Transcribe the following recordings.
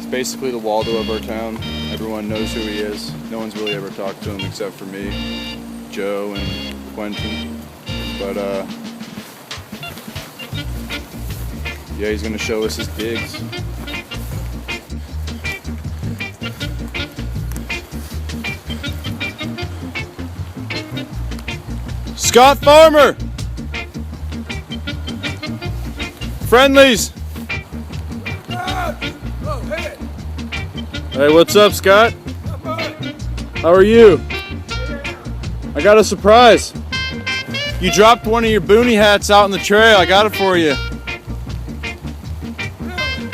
He's basically the Waldo of our town. Everyone knows who he is. No one's really ever talked to him except for me, Joe, and Quentin. But yeah, he's gonna show us his digs. Scott Farmer! Friendlies! Oh, hey! Hey, what's up, Scott? How are you? I got a surprise. You dropped one of your boonie hats out in the trail. I got it for you.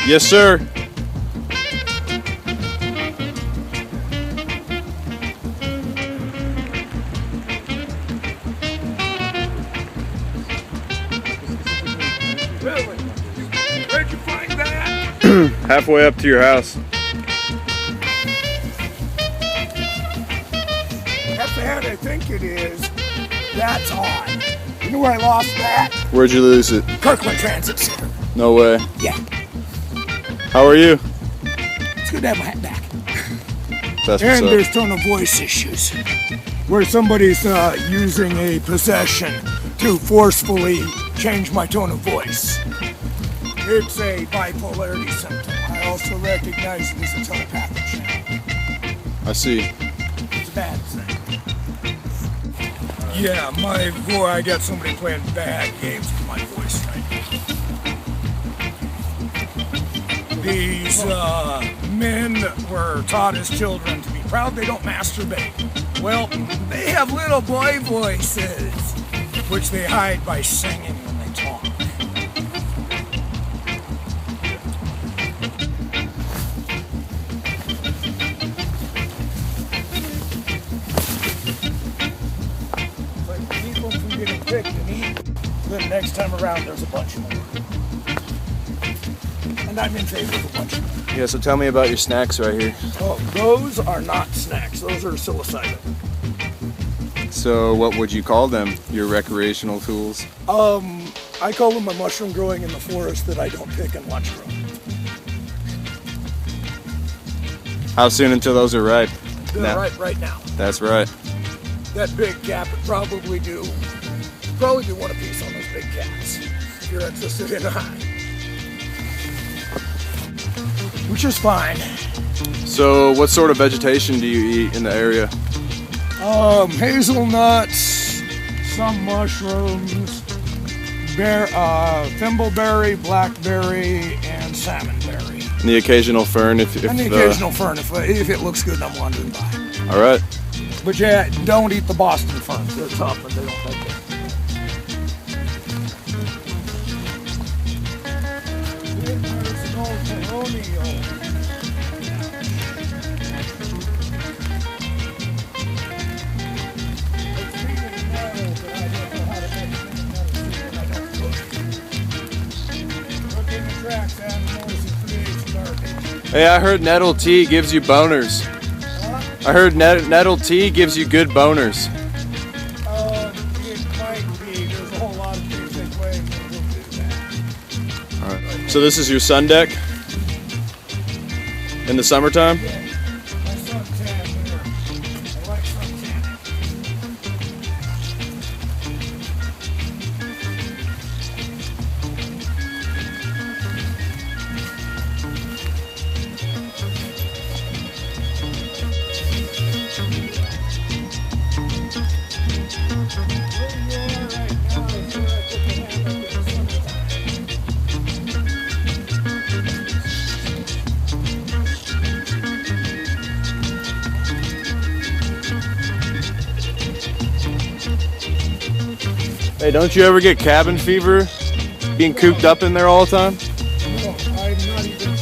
Yes, sir. Really? Where'd you find that? Halfway up to your house. That's the hat I think it is. That's odd. You know where I lost that? Where'd you lose it? Kirkland Transit Center. No way. Yeah. How are you? It's good to have my hat back. That's And what's there's up. tone of voice issues. Where somebody's using a possession to forcefully change my tone of voice. It's a bipolarity symptom. I also recognize it as a telepathic channel. I see. It's a bad thing. Yeah, my boy, I got somebody playing bad games with my voice right now. These men were taught as children to be proud they don't masturbate. Well, they have little boy voices, which they hide by singing when they talk. Like keep them from getting picked and eat. Then next time around, there's a bunch more. And I'm in favor of a bunch more. Yeah, so tell me about your snacks right here. Oh, those are not snacks. Those are psilocybin. So what would you call them? Your recreational tools? I call them a mushroom growing in the forest that I don't pick and watch grow. How soon until those are ripe? They're Now. right now. That's right. That big cat would probably do one apiece on those big cats. If you're interested in a high. Which is fine. So what sort of vegetation do you eat in the area? Hazelnuts, some mushrooms, thimbleberry, blackberry, and salmonberry. And the occasional fern if And the occasional fern if it looks good and I'm wandering by. All right. But yeah, don't eat the Boston ferns. They're tough and they don't like it. Hey, I heard nettle tea gives you boners. I heard nettle tea gives you good boners. It might be. There's a whole lot of things they play and they will do that. All right. So this is your sun deck in the summertime? Yeah. My suntan here. I like suntan. Hey, don't you ever get cabin fever being cooped up in there all the time? No, I'm not even.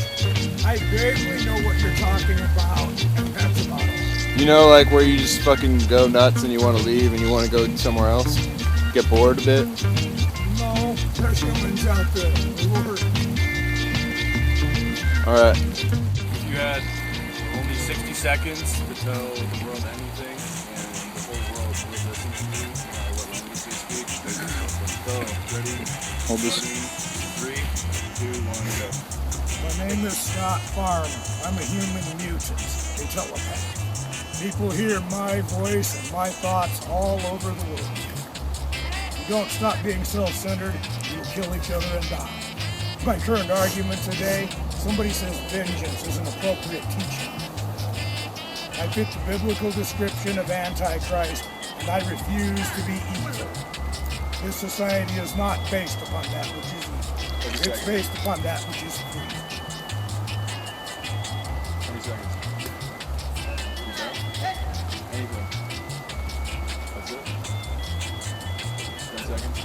I vaguely know what you're talking about. That's about it. You know, like where you just fucking go nuts and you want to leave and you want to go somewhere else? Get bored a bit? No, there's humans out there. Lord. Alright. You had only 60 seconds to tell the world anything, and the whole world would listen to you, no matter what language you speak. Let's go. Ready? Hold this. 3, 2, 1, go. My name is Scott Farm. I'm a human mutant, a telepath. People hear my voice and my thoughts all over the world. If you don't stop being self-centered, you'll kill each other and die. My current argument today, somebody says vengeance is an appropriate teaching. I fit the biblical description of Antichrist, and I refuse to be evil. This society is not based upon that which is evil. It's based upon that which is free. 20 seconds. Anything. That's it? 10 seconds.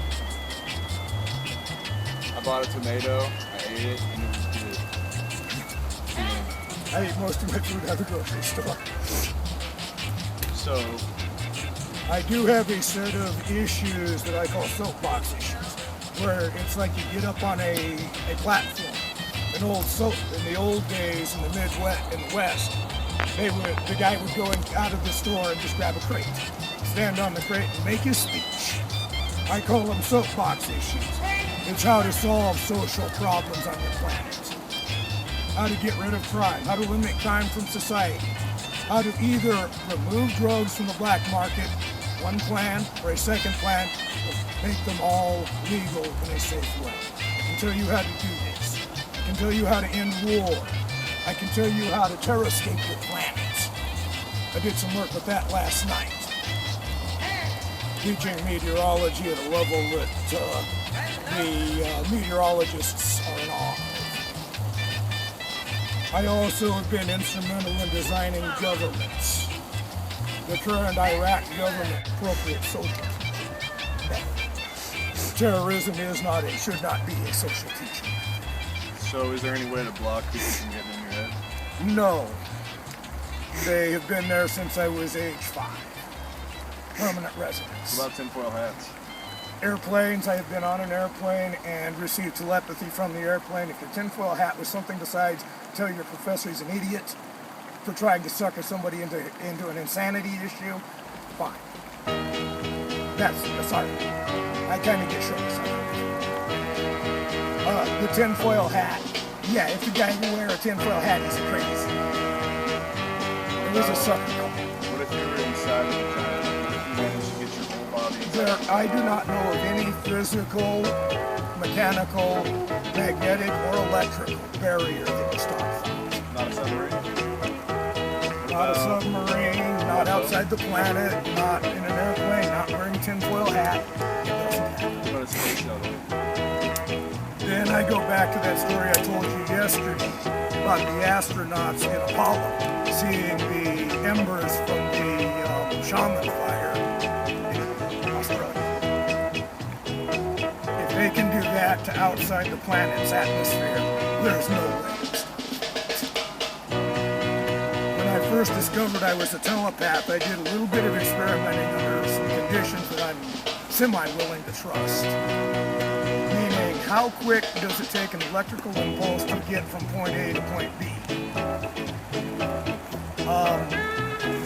I bought a tomato, I ate it, and it was good. I eat most of my food at the grocery store. So, I do have a set of issues that I call soapbox issues, where it's like you get up on a platform. In the old days in the Midwest, in the West, the guy would go out of the store and just grab a crate, stand on the crate and make his speech. I call them soapbox issues. It's how to solve social problems on the planet. How to get rid of crime, how to eliminate crime from society, how to either remove drugs from the black market, one plan, or a second plan, make them all legal in a safe way. I can tell you how to do this. I can tell you how to end war. I can tell you how to terrascape the planet. I did some work with that last night. Teaching meteorology at a level that the meteorologists are in awe. I also have been instrumental in designing governments. The current Iraq government appropriate social teaching. Terrorism is not and should not be a social teaching. so is there any way to block people from getting in your head? No. They have been there since I was age 5. Permanent residents. What about tinfoil hats? Airplanes, I have been on an airplane and received telepathy from the airplane. If your tinfoil hat was something besides tell your professor he's an idiot for trying to sucker somebody into an insanity issue, fine. Sorry. I kind of get shook. The tinfoil hat. Yeah, if the guy who wear a tinfoil hat, he's crazy. It was a sucker call. What if you were inside of the giant? What if you managed to get your whole body inside? I do not know of any physical, mechanical, magnetic, or electrical barrier that can stop that. Not a submarine? Not a submarine, not outside the planet, not in an airplane, not wearing a tinfoil hat. It doesn't happen. What about a space shuttle? Then I go back to that story I told you yesterday about the astronauts in Apollo seeing the embers from the shaman fire in Australia. If they can do that to outside the planet's atmosphere, there's no way to stop it. When I first discovered I was a telepath, I did a little bit of experimenting under some conditions that I'm semi-willing to trust. Meaning, how quick does it take an electrical impulse to get from point A to point B?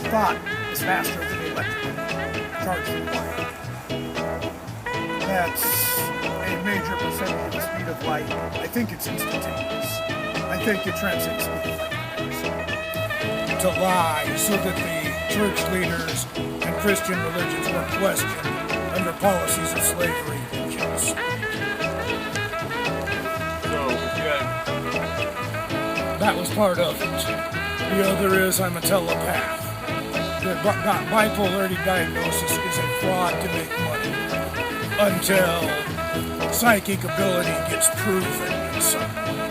Thought is faster than the electrical charge required. That's a major percentage of the speed of light. I think it's instantaneous. I think it transcends speed of light. To lie so that the church leaders and Christian religions were questioned under policies of slavery and genocide. That was part of it. The other is I'm a telepath. The bipolarity diagnosis is a fraud to make money until psychic ability gets proven in some way.